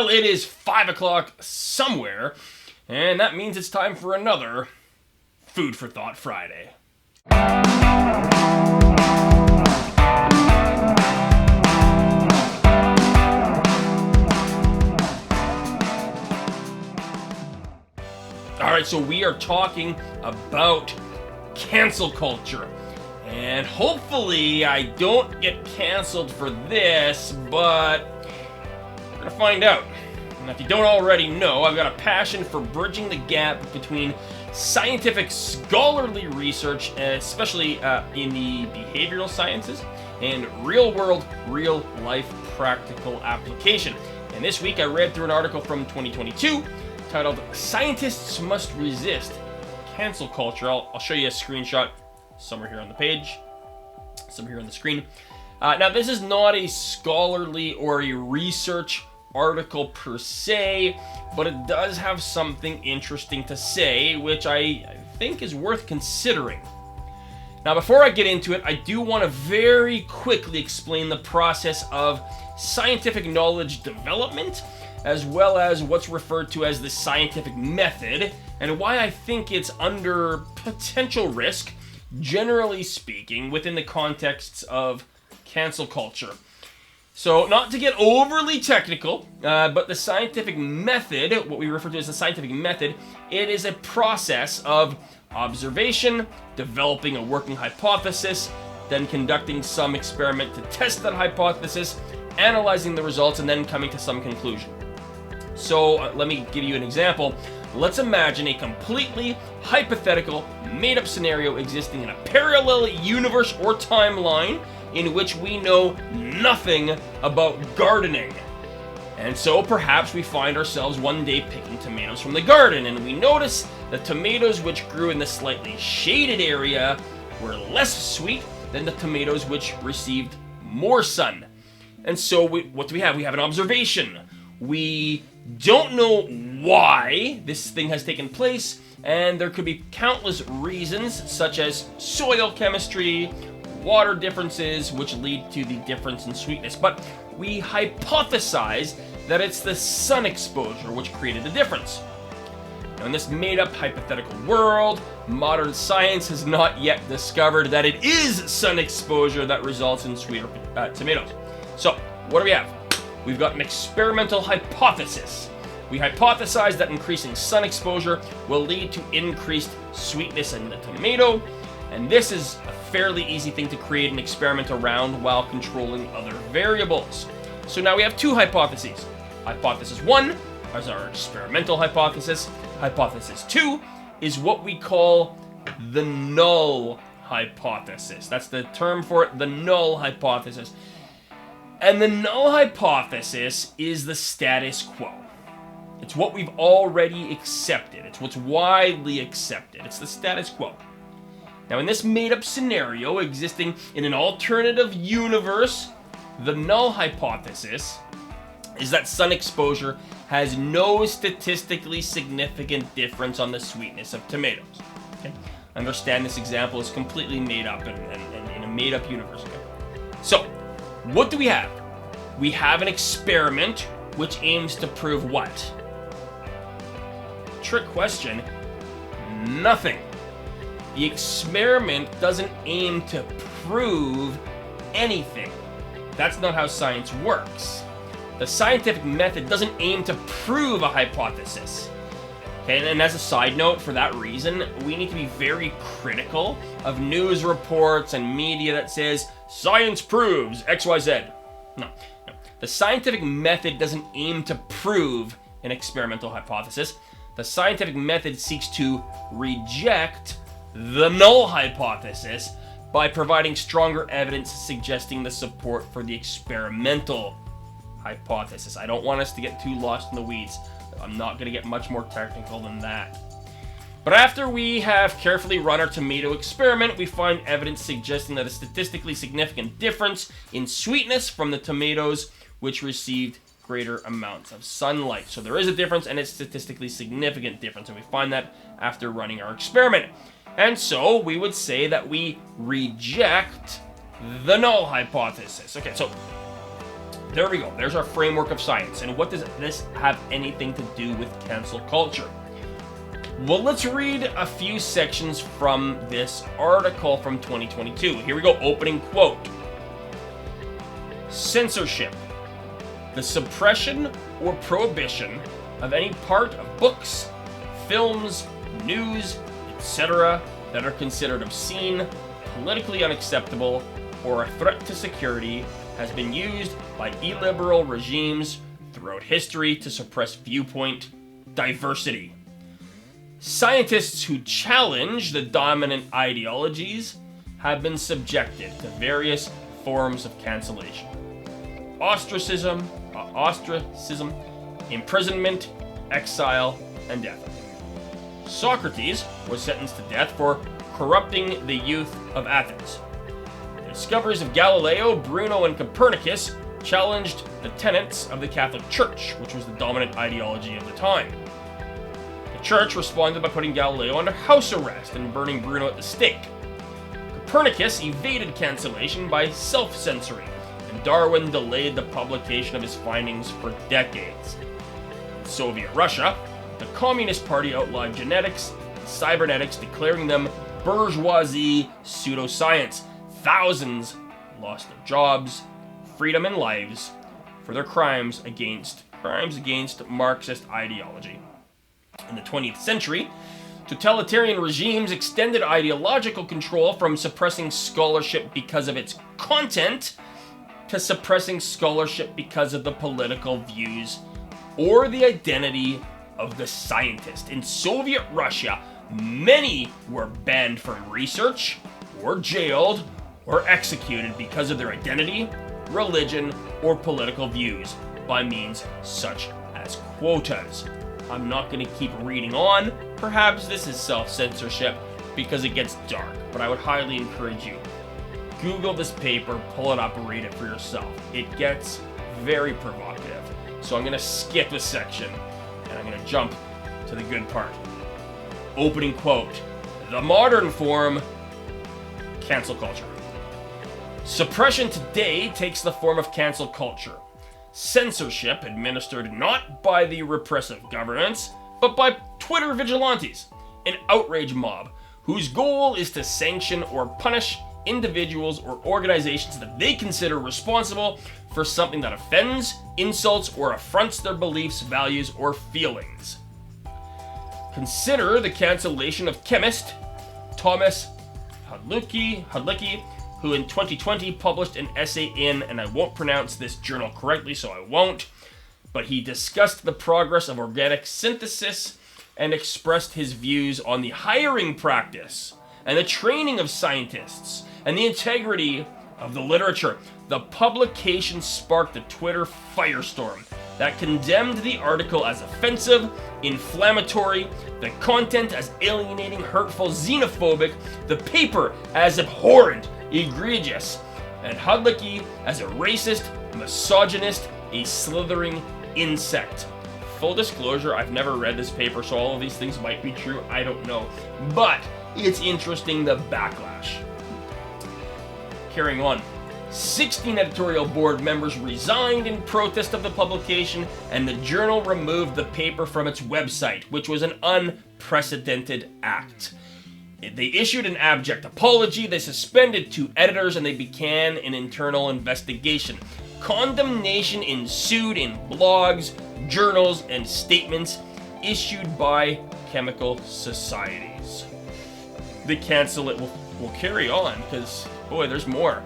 Well, it is 5 o'clock somewhere, and that means it's time for another Food for Thought Friday. Alright, so we are talking about cancel culture. And hopefully I don't get canceled for this, but we're going to find out. And if you don't already know, I've got a passion for bridging the gap between scientific scholarly research, especially in the behavioral sciences, and real-world, real-life practical application. And this week I read through an article from 2022 titled "Scientists Must Resist Cancel Culture." I'll show you a screenshot somewhere here on the page, somewhere here on the screen. Now, this is not a scholarly or a research article per se, but it does have something interesting to say, which I think is worth considering. Now, before I get into it, I do want to very quickly explain the process of scientific knowledge development, as well as what's referred to as the scientific method, and why I think it's under potential risk, generally speaking, within the contexts of cancel culture. So, not to get overly technical, but the scientific method, what we refer to as the scientific method, it is a process of observation, developing a working hypothesis, then conducting some experiment to test that hypothesis, analyzing the results, and then coming to some conclusion. So, let me give you an example. Let's imagine a completely hypothetical, made-up scenario existing in a parallel universe or timeline in which we know nothing about gardening. And so perhaps we find ourselves one day picking tomatoes from the garden, and we notice the tomatoes which grew in the slightly shaded area were less sweet than the tomatoes which received more sun. And so what do we have? We have an observation. We don't know why this thing has taken place, and there could be countless reasons, such as soil chemistry, water differences, which lead to the difference in sweetness. But we hypothesize that it's the sun exposure which created the difference. Now, in this made-up hypothetical world, modern science has not yet discovered that it is sun exposure that results in sweeter tomatoes. So, what do we have? We've got an experimental hypothesis. We hypothesize that increasing sun exposure will lead to increased sweetness in the tomato, and this is a fairly easy thing to create an experiment around while controlling other variables. So now we have two hypotheses. Hypothesis 1 is our experimental hypothesis. Hypothesis 2 is what we call the null hypothesis. That's the term for it, the null hypothesis. And the null hypothesis is the status quo. It's what we've already accepted. It's what's widely accepted. It's the status quo. Now, in this made-up scenario existing in an alternative universe, the null hypothesis is that sun exposure has no statistically significant difference on the sweetness of tomatoes. Okay? Understand this example is completely made up and in a made-up universe. Okay? So, what do we have? We have an experiment which aims to prove what? Trick question. Nothing. The experiment doesn't aim to prove anything. That's not how science works. The scientific method doesn't aim to prove a hypothesis. Okay, and as a side note, for that reason, we need to be very critical of news reports and media that says, science proves XYZ. No. The scientific method doesn't aim to prove an experimental hypothesis. The scientific method seeks to reject the null hypothesis by providing stronger evidence suggesting the support for the experimental hypothesis. I don't want us to get too lost in the weeds. I'm not going to get much more technical than that. But after we have carefully run our tomato experiment, we find evidence suggesting that a statistically significant difference in sweetness from the tomatoes which received greater amounts of sunlight. So there is a difference, and it's statistically significant difference, and we find that after running our experiment. And so we would say that we reject the null hypothesis. Okay, so there we go. There's our framework of science. And what does this have anything to do with cancel culture? Well, let's read a few sections from this article from 2022. Here we go, opening quote. Censorship. The suppression or prohibition of any part of books, films, news, etc. that are considered obscene, politically unacceptable, or a threat to security has been used by illiberal regimes throughout history to suppress viewpoint diversity. Scientists who challenge the dominant ideologies have been subjected to various forms of cancellation. Ostracism, imprisonment, exile, and death. Socrates was sentenced to death for corrupting the youth of Athens. The discoveries of Galileo, Bruno, and Copernicus challenged the tenets of the Catholic Church, which was the dominant ideology of the time. The Church responded by putting Galileo under house arrest and burning Bruno at the stake. Copernicus evaded cancellation by self-censoring, and Darwin delayed the publication of his findings for decades. In Soviet Russia, the Communist Party outlawed genetics and cybernetics, declaring them bourgeoisie pseudoscience. Thousands lost their jobs, freedom, and lives for their crimes against Marxist ideology. In the 20th century, totalitarian regimes extended ideological control from suppressing scholarship because of its content to suppressing scholarship because of the political views or the identity of the scientist. In Soviet Russia, many were banned from research, or jailed, or executed because of their identity, religion, or political views by means such as quotas. I'm not going to keep reading on. Perhaps this is self-censorship because it gets dark, but I would highly encourage you. Google this paper, pull it up, and read it for yourself. It gets very provocative. So I'm going to skip a section, and I'm going to jump to the good part. Opening quote. The modern form, cancel culture. Suppression today takes the form of cancel culture. Censorship administered not by the repressive governments, but by Twitter vigilantes, an outrage mob whose goal is to sanction or punish individuals or organizations that they consider responsible for something that offends, insults, or affronts their beliefs, values, or feelings. Consider the cancellation of chemist Thomas Hadlicki, who in 2020 published an essay in, and I won't pronounce this journal correctly, so I won't, but he discussed the progress of organic synthesis and expressed his views on the hiring practice and the training of scientists and the integrity of the literature. The publication sparked a Twitter firestorm that condemned the article as offensive, inflammatory, the content as alienating, hurtful, xenophobic, the paper as abhorrent, egregious, and Hadlicki as a racist, misogynist, a slithering insect. Full disclosure, I've never read this paper, so all of these things might be true, I don't know. But it's interesting, the backlash. Carrying on. 16 editorial board members resigned in protest of the publication, and the journal removed the paper from its website, which was an unprecedented act. They issued an abject apology, they suspended 2 editors, and they began an internal investigation. Condemnation ensued in blogs, journals, and statements issued by chemical societies. The cancel it will carry on, because, boy, there's more.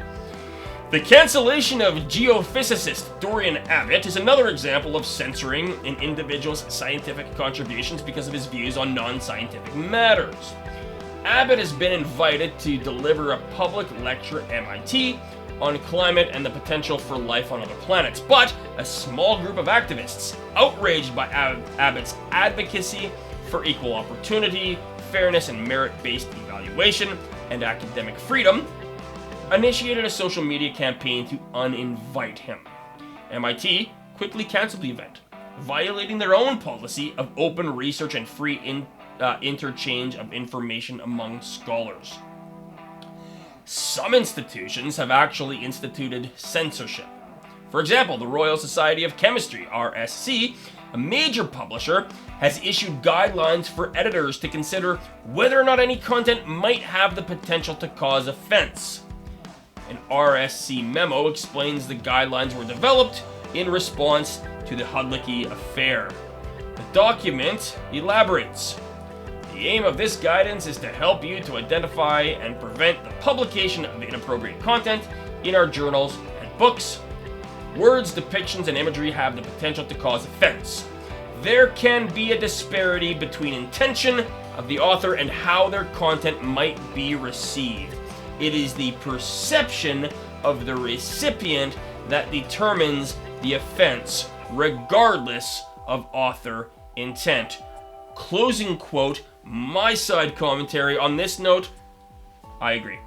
The cancellation of geophysicist Dorian Abbott is another example of censoring an individual's scientific contributions because of his views on non-scientific matters. Abbott has been invited to deliver a public lecture at MIT on climate and the potential for life on other planets, but a small group of activists, outraged by Abbott's advocacy for equal opportunity, fairness, and merit-based evaluation, and academic freedom, initiated a social media campaign to uninvite him. MIT quickly canceled the event, violating their own policy of open research and free interchange of information among scholars. Some institutions have actually instituted censorship. For example, the Royal Society of Chemistry, RSC, a major publisher, has issued guidelines for editors to consider whether or not any content might have the potential to cause offense. An RSC memo explains the guidelines were developed in response to the Hudlicki affair. The document elaborates. The aim of this guidance is to help you to identify and prevent the publication of inappropriate content in our journals and books. Words, depictions, and imagery have the potential to cause offense. There can be a disparity between intention of the author and how their content might be received. It is the perception of the recipient that determines the offense, regardless of author intent. Closing quote. My side commentary on this note, I agree.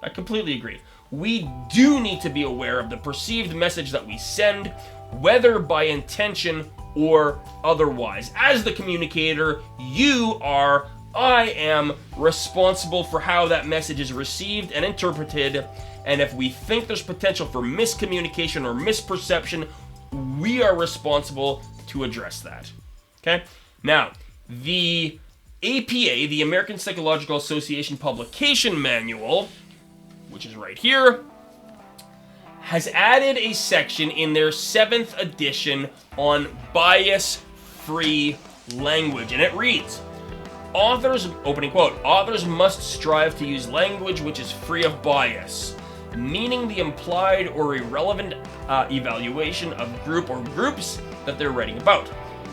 I completely agree. We do need to be aware of the perceived message that we send, whether by intention or otherwise. As the communicator, I am responsible for how that message is received and interpreted, and if we think there's potential for miscommunication or misperception, we are responsible to address that. Okay? Now, the APA, the American Psychological Association Publication Manual, which is right here, has added a section in their 7th edition on bias-free language, and it reads, opening quote, authors must strive to use language which is free of bias, meaning the implied or irrelevant evaluation of group or groups that they're writing about.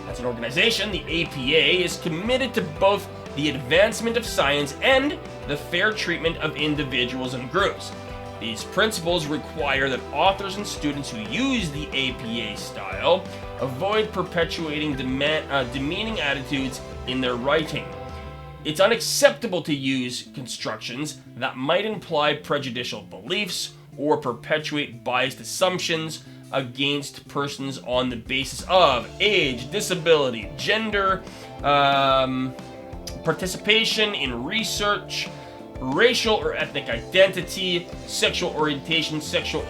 As an organization, the APA is committed to both the advancement of science and the fair treatment of individuals and groups. These principles require that authors and students who use the APA style avoid perpetuating demeaning attitudes in their writing. It's unacceptable to use constructions that might imply prejudicial beliefs or perpetuate biased assumptions against persons on the basis of age, disability, gender, participation in research, racial or ethnic identity, sexual orientation, social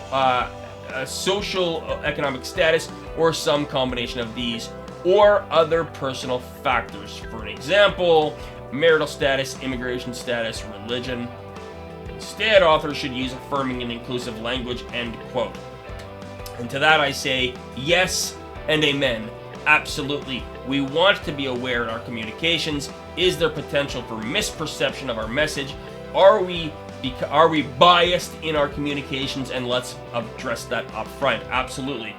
economic status, or some combination of these, or other personal factors. For an example, marital status, immigration status, religion. Instead, authors should use affirming and inclusive language, end quote. And to that I say, yes and amen. Absolutely. We want to be aware in our communications. Is there potential for misperception of our message? Are we biased in our communications? And let's address that up front. Absolutely.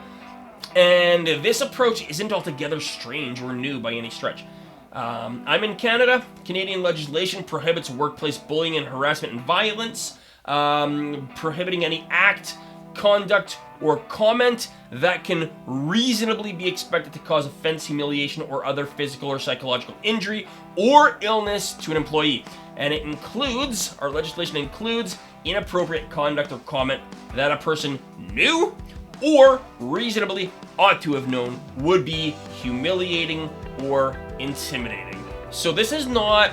And this approach isn't altogether strange or new by any stretch. I'm in Canada. Canadian legislation prohibits workplace bullying and harassment and violence, prohibiting any act, conduct, or comment that can reasonably be expected to cause offense, humiliation, or other physical or psychological injury or illness to an employee. And our legislation includes inappropriate conduct or comment that a person knew or reasonably ought to have known would be humiliating or intimidating. So this is not,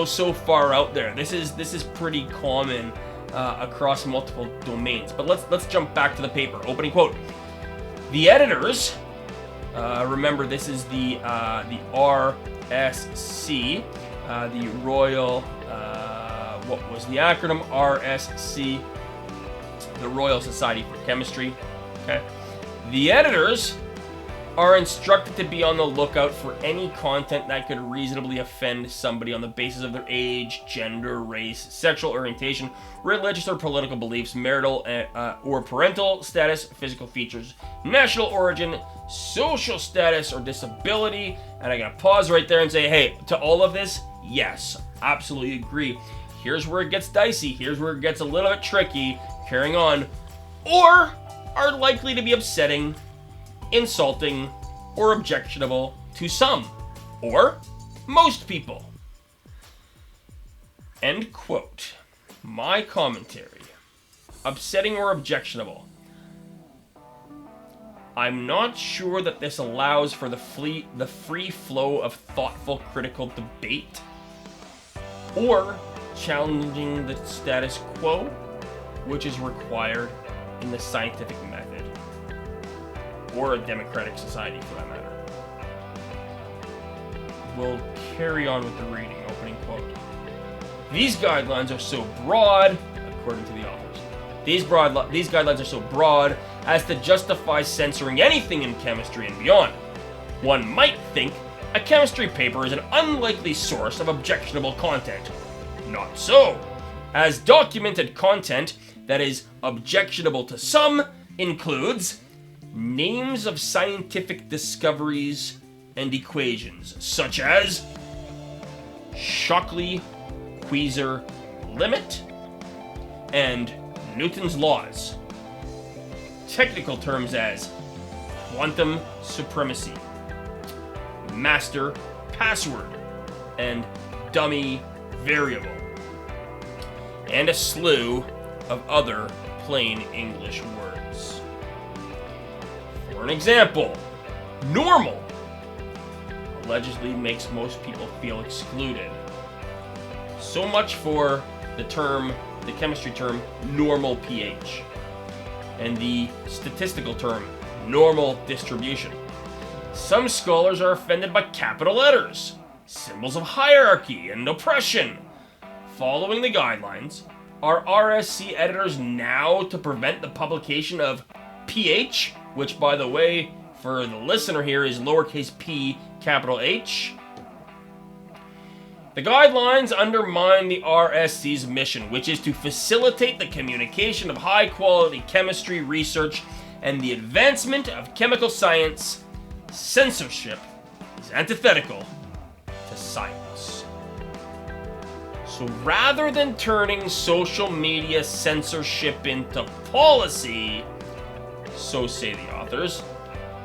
so far out there. This is pretty common across multiple domains. But let's jump back to the paper. Opening quote. The editors, remember this is the RSC, the Royal, what was the acronym? RSC, the Royal Society for Chemistry. Okay. The editors are instructed to be on the lookout for any content that could reasonably offend somebody on the basis of their age, gender, race, sexual orientation, religious or political beliefs, marital or parental status, physical features, national origin, social status, or disability. And I gotta pause right there and say, hey, to all of this, yes, absolutely agree. Here's where it gets dicey. Here's where it gets a little bit tricky. Carrying on. Or are likely to be upsetting, insulting, or objectionable to some, or most people. End quote. My commentary. Upsetting or objectionable. I'm not sure that this allows for the free flow of thoughtful, critical debate, or challenging the status quo, which is required in the scientific method. or a democratic society for that matter. We'll carry on with the reading. Opening quote. These guidelines are so broad, according to the authors, these guidelines are so broad as to justify censoring anything in chemistry and beyond. One might think a chemistry paper is an unlikely source of objectionable content. Not so, as documented content that is objectionable to some includes names of scientific discoveries and equations, such as Shockley-Queisser limit and Newton's laws. Technical terms as quantum supremacy, master password, and dummy variable, and a slew of other plain English words. For an example, normal allegedly makes most people feel excluded. So much for the chemistry term normal pH, and the statistical term normal distribution. Some scholars are offended by capital letters, symbols of hierarchy and oppression. Following the guidelines, are RSC editors now to prevent the publication of pH, which, by the way, for the listener here is lowercase p, capital H? The guidelines undermine the RSC's mission, which is to facilitate the communication of high-quality chemistry research and the advancement of chemical science. Censorship is antithetical to science. So rather than turning social media censorship into policy, so say the authors,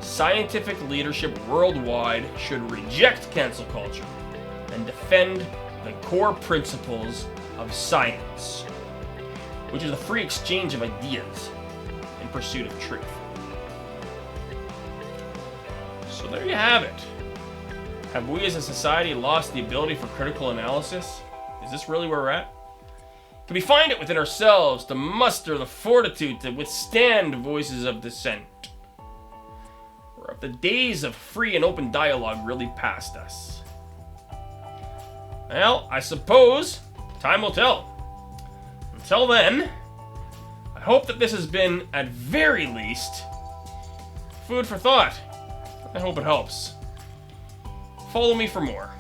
scientific leadership worldwide should reject cancel culture and defend the core principles of science, which is the free exchange of ideas in pursuit of truth. So there you have it. Have we as a society lost the ability for critical analysis? Is this really where we're at? Can we find it within ourselves to muster the fortitude to withstand voices of dissent? Or have the days of free and open dialogue really passed us? Well, I suppose time will tell. Until then, I hope that this has been, at very least, food for thought. I hope it helps. Follow me for more.